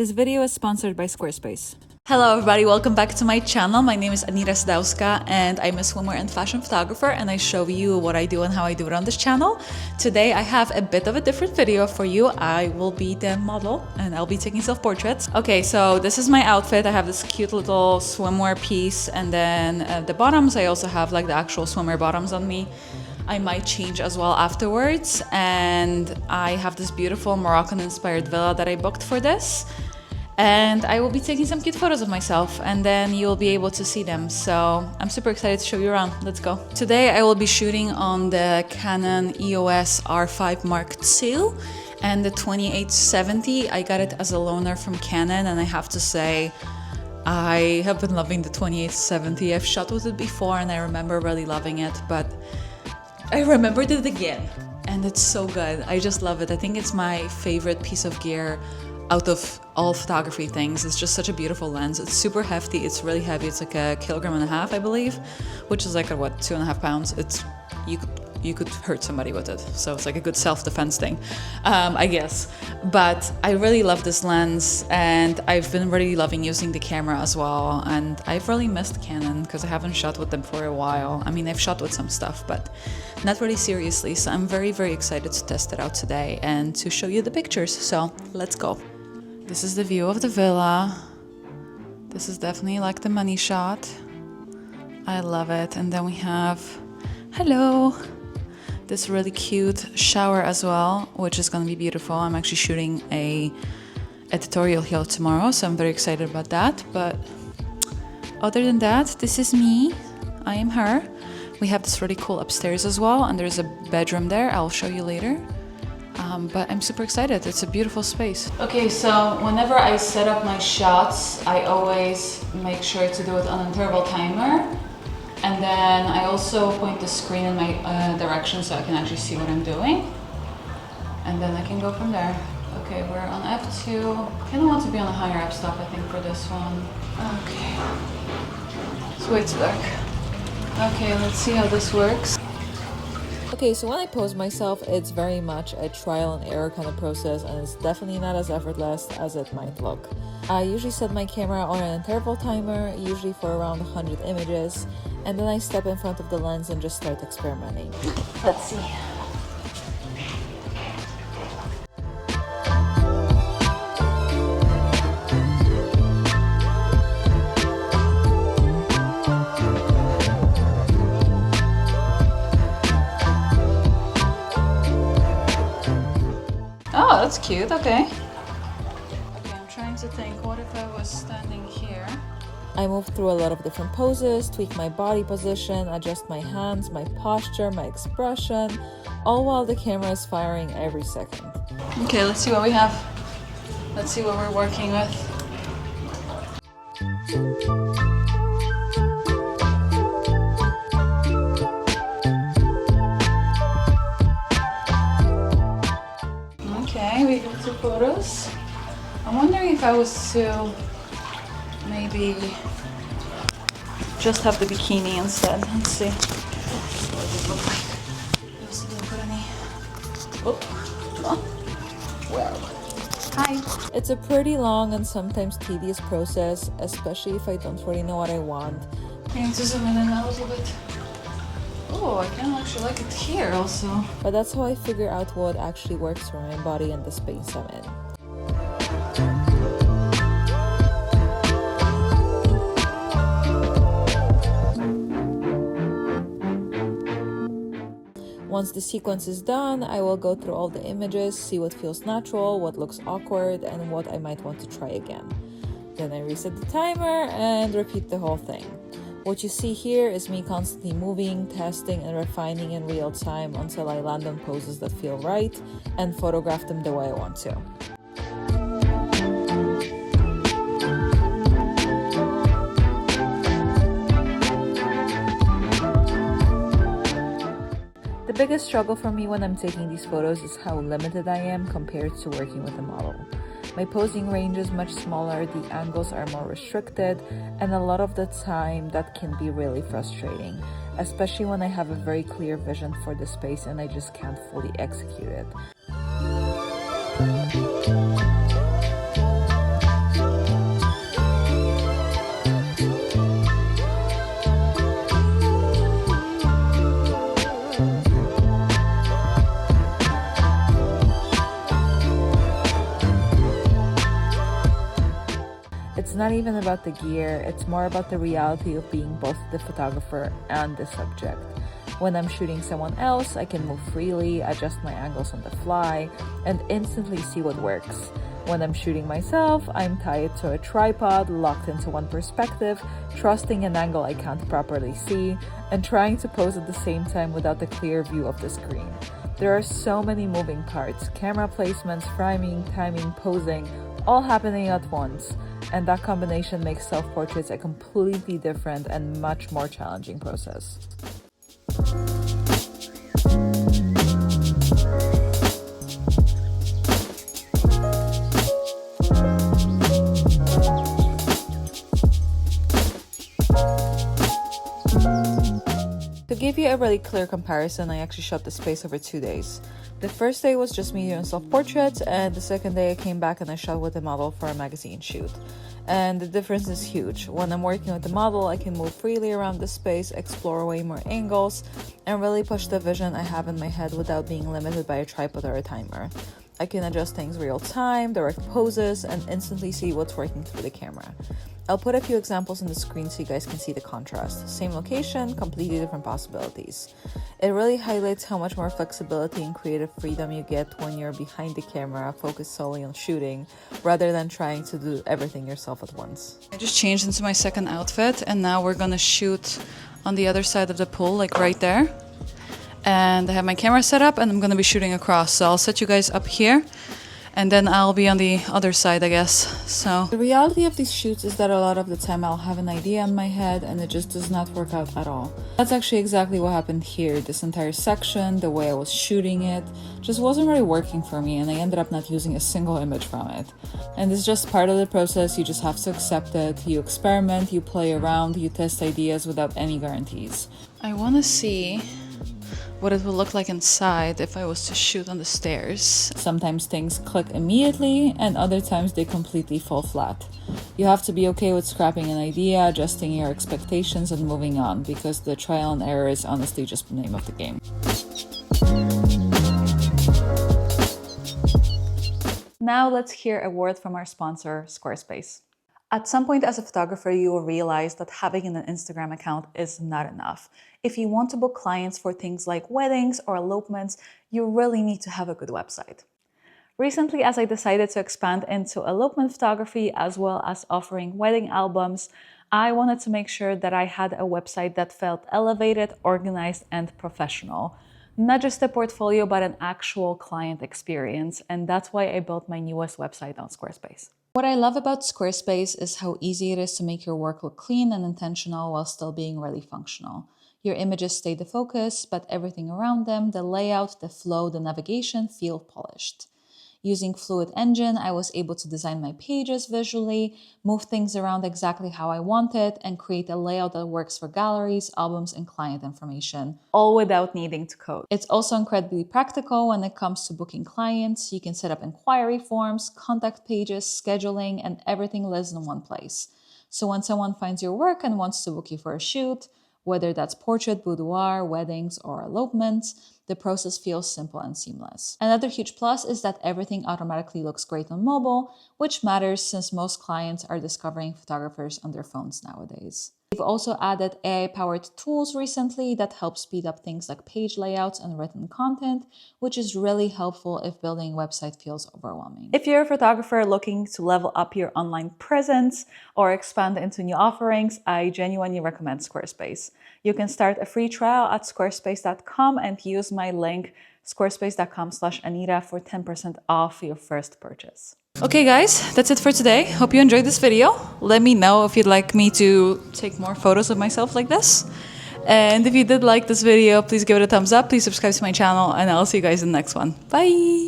This video is sponsored by Squarespace. Hello everybody, welcome back to my channel. My name is Anita Sadowska and I'm a swimwear and fashion photographer, and I show you what I do and how I do it on this channel. Today I have a bit of a different video for you. I will be the model and I'll be taking self-portraits. Okay, so this is my outfit. I have this cute little swimwear piece, and then the bottoms, I also have like the actual swimwear bottoms on me. I might change as well afterwards, and I have this beautiful Moroccan-inspired villa that I booked for this. And I will be taking some cute photos of myself, and then you'll be able to see them. So I'm super excited to show you around. Let's go. Today I will be shooting on the Canon EOS R5 Mark II and the 2870. I got it as a loaner from Canon, and I have to say I have been loving the 2870. I've shot with it before and I remember really loving it, but I remembered it again and it's so good. I just love it. I think it's my favorite piece of gear out of all photography things. It's just such a beautiful lens. It's super hefty. It's really heavy. It's like 1.5 kilograms, I believe, which is like what, 2.5 pounds. It's you could hurt somebody with it, so it's like a good self-defense thing, I guess. But I really love this lens, and I've been really loving using the camera as well. And I've really missed Canon because I haven't shot with them for a while. I mean, I've shot with some stuff, but not really seriously. So I'm very, very excited to test it out today and to show you the pictures. So let's go. This is the view of the villa. This is definitely like the money shot. I love it. And then we have, hello, this really cute shower as well, which is gonna be beautiful. I'm actually shooting a tutorial here tomorrow, so I'm very excited about that. But other than that, this is me. I am her. We have this really cool upstairs as well, and there's a bedroom there. I'll show you later. But I'm super excited. It's a beautiful space. Okay, so whenever I set up my shots, I always make sure to do it on a interval timer. And then I also point the screen in my direction so I can actually see what I'm doing. And then I can go from there. Okay, we're on F2. I kind of want to be on a higher up stop, I think, for this one. Okay. It's way too dark. Okay, let's see how this works. Okay, so when I pose myself, it's very much a trial and error kind of process, and it's definitely not as effortless as it might look. I usually set my camera on an interval timer, usually for around 100 images, and then I step in front of the lens and just start experimenting. Let's see. Oh, that's cute. Okay. Okay, I'm trying to think, what if I was standing here? I move through a lot of different poses, tweak my body position, adjust my hands, my posture, my expression, all while the camera is firing every second. Okay, let's see what we have. Let's see what we're working with. Okay, we have 2 photos. I'm wondering if I was to maybe just have the bikini instead. Let's see. What does it look like? I also didn't put any. Oh, well. Hi. It's a pretty long and sometimes tedious process, especially if I don't really know what I want. I need to zoom in a little bit. Oh, I kind of actually like it here also. But that's how I figure out what actually works for my body and the space I'm in. Once the sequence is done, I will go through all the images, see what feels natural, what looks awkward, and what I might want to try again. Then I reset the timer and repeat the whole thing. What you see here is me constantly moving, testing, and refining in real time until I land on poses that feel right and photograph them the way I want to. The biggest struggle for me when I'm taking these photos is how limited I am compared to working with a model. My posing range is much smaller, the angles are more restricted, and a lot of the time that can be really frustrating, especially when I have a very clear vision for the space and I just can't fully execute it. It's not even about the gear, it's more about the reality of being both the photographer and the subject. When I'm shooting someone else, I can move freely, adjust my angles on the fly, and instantly see what works. When I'm shooting myself, I'm tied to a tripod, locked into one perspective, trusting an angle I can't properly see, and trying to pose at the same time without a clear view of the screen. There are so many moving parts, camera placements, framing, timing, posing, all happening at once, and that combination makes self-portraits a completely different and much more challenging process. To give you a really clear comparison, I actually shot the space over 2 days. The first day was just me doing self-portraits, and the second day I came back and I shot with the model for a magazine shoot. And the difference is huge. When I'm working with the model, I can move freely around the space, explore way more angles, and really push the vision I have in my head without being limited by a tripod or a timer. I can adjust things real time, direct poses, and instantly see what's working through the camera. I'll put a few examples on the screen so you guys can see the contrast. Same location, completely different possibilities. It really highlights how much more flexibility and creative freedom you get when you're behind the camera, focused solely on shooting, rather than trying to do everything yourself at once. I just changed into my second outfit, and now we're gonna shoot on the other side of the pool, like right there. And I have my camera set up and I'm gonna be shooting across. So I'll set you guys up here and then I'll be on the other side, I guess. So the reality of these shoots is that a lot of the time I'll have an idea in my head and it just does not work out at all. That's actually exactly what happened here. This entire section, the way I was shooting it, just wasn't really working for me, and I ended up not using a single image from it. And it's just part of the process. You just have to accept it. You experiment, you play around, you test ideas without any guarantees. I want to see what it will look like inside if I was to shoot on the stairs. Sometimes things click immediately and other times they completely fall flat. You have to be okay with scrapping an idea, adjusting your expectations and moving on, because the trial and error is honestly just the name of the game. Now let's hear a word from our sponsor, Squarespace. At some point as a photographer, you will realize that having an Instagram account is not enough. If you want to book clients for things like weddings or elopements, you really need to have a good website. Recently, as I decided to expand into elopement photography as well as offering wedding albums, I wanted to make sure that I had a website that felt elevated, organized, and professional. Not just a portfolio, but an actual client experience. And that's why I built my newest website on Squarespace. What I love about Squarespace is how easy it is to make your work look clean and intentional while still being really functional. Your images stay the focus, but everything around them, the layout, the flow, the navigation, feel polished. Using Fluid Engine, I was able to design my pages visually, move things around exactly how I wanted, and create a layout that works for galleries, albums, and client information, all without needing to code. It's also incredibly practical when it comes to booking clients. You can set up inquiry forms, contact pages, scheduling, and everything lives in one place. So when someone finds your work and wants to book you for a shoot, whether that's portrait, boudoir, weddings, or elopements, the process feels simple and seamless. Another huge plus is that everything automatically looks great on mobile, which matters since most clients are discovering photographers on their phones nowadays. We've also added AI-powered tools recently that help speed up things like page layouts and written content, which is really helpful if building a website feels overwhelming. If you're a photographer looking to level up your online presence or expand into new offerings, I genuinely recommend Squarespace. You can start a free trial at squarespace.com and use my link squarespace.com/Anita for 10% off your first purchase. Okay guys, that's it for today. Hope you enjoyed this video. Let me know if you'd like me to take more photos of myself like this. And if you did like this video, please give it a thumbs up, please subscribe to my channel, and I'll see you guys in the next one. Bye!